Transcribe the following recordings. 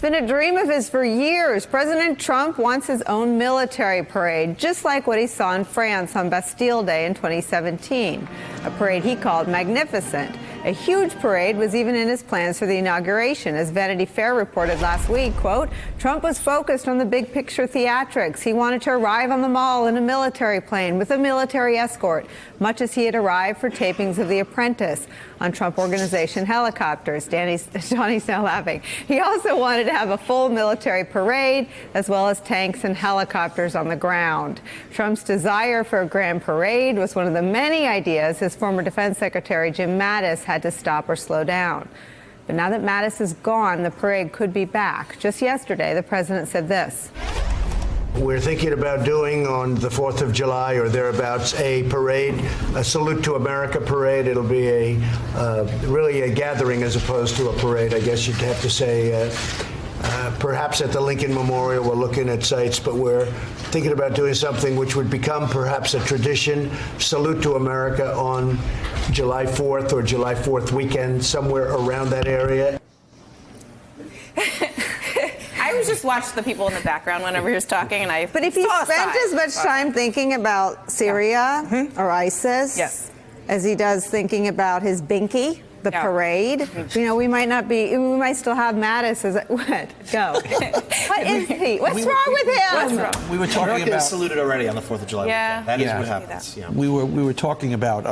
been a dream of his for years. President Trump wants his own military parade, just like what he saw in France on Bastille Day in 2017, a parade he called magnificent. A huge parade was even in his plans for the inauguration. As Vanity Fair reported last week, quote, Trump was focused on the big picture theatrics. He wanted to arrive on the Mall in a military plane with a military escort, much as he had arrived for tapings of The Apprentice on Trump Organization helicopters. Johnny's now laughing. He also wanted to have a full military parade, as well as tanks and helicopters on the ground. Trump's desire for a grand parade was one of the many ideas his former Defense Secretary Jim Mattis had to stop or slow down. But now that Mattis is gone, the parade could be back. Just yesterday, the president said this. We're thinking about doing on the 4th of July or thereabouts a parade, a Salute to America parade. It'll be really a gathering as opposed to a parade, I guess you'd have to say. Perhaps at the Lincoln Memorial, we're looking at sites, but we're thinking about doing something which would become perhaps a tradition, Salute to America on July 4th or July 4th weekend, somewhere around that area. I was just watching the people in the background whenever he was talking, and But if he spent as much time thinking about Syria or ISIS as he does thinking about his binky, the parade, you know, we might still have Mattis as what? Go. What is he? What's wrong with him? What's wrong? We were talking about saluted already on the 4th of July. Yeah. That is what happens. Yeah. We were talking about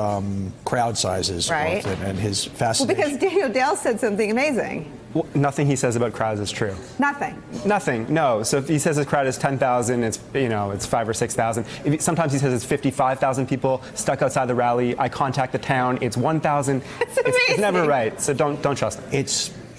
crowd sizes, right? And his fascination. Well, because Daniel Dale said something amazing. Well, nothing he says about crowds is true. Nothing. Nothing. No. So if he says his crowd is 10,000, it's it's 5,000 or 6,000. Sometimes he says it's 55,000 people stuck outside the rally. I contact the town. It's 1,000. It's never right. So don't trust him.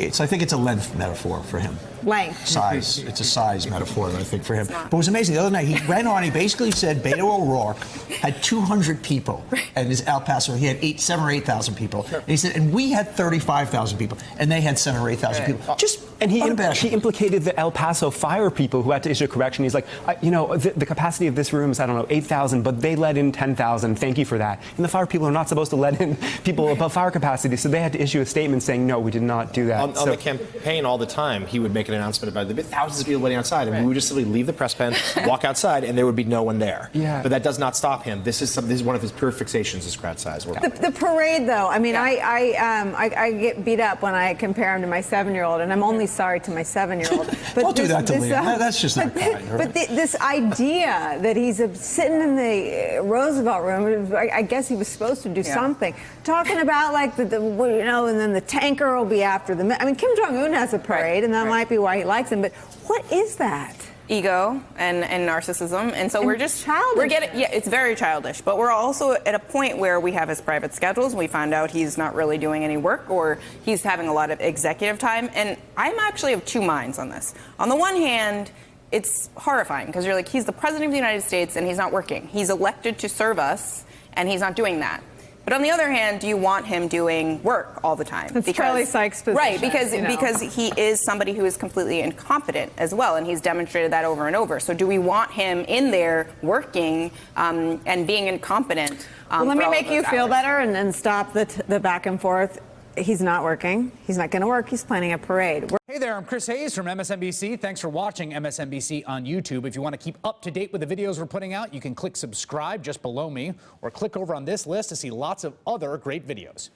I think it's a length metaphor for him. Length. Size. It's a size metaphor, I think, for him. But it was amazing. The other night, he went on, he basically said Beto O'Rourke had 200 people at his El Paso. He had 7,000 or 8,000 people. And he said, and we had 35,000 people, and they had 7,000 or 8,000 people. Just he implicated the El Paso fire people who had to issue a correction. He's like, the capacity of this room is, 8,000, but they let in 10,000. Thank you for that. And the fire people are not supposed to let in people above fire capacity, so they had to issue a statement saying, no, we did not do that. On the campaign all the time, he would make an announcement about there'd be thousands of people waiting outside, and we would just simply leave the press pen, walk outside, and there would be no one there. Yeah. But that does not stop him. This is one of his pure fixations, is crowd size. The parade, though, I mean, I get beat up when I compare him to my 7-year-old, and I'm only sorry to my 7-year-old. But don't do that to Liam. That's just not kind. But this idea that he's sitting in the Roosevelt room, I guess he was supposed to do something, talking about like and then the tanker will be after them. I mean, Kim Jong-un has a parade, and that might be why he likes him. But what is that? Ego and narcissism, and so we're getting it's very childish, but we're also at a point where we have his private schedules and we found out he's not really doing any work, or he's having a lot of executive time, and I'm actually of two minds on this. On the one hand, it's horrifying because you're like, he's the president of the United States and he's not working. He's elected to serve us and he's not doing that. But on the other hand, do you want him doing work all the time? That's Charlie Sykes' position. Right, because he is somebody who is completely incompetent as well, and he's demonstrated that over and over. So do we want him in there working and being incompetent? Well, let me make you feel better and then stop the back and forth. He's not working. He's not going to work. He's planning a parade. Hey there, I'm Chris Hayes from MSNBC. Thanks for watching MSNBC on YouTube. If you want to keep up to date with the videos we're putting out, you can click subscribe just below me or click over on this list to see lots of other great videos.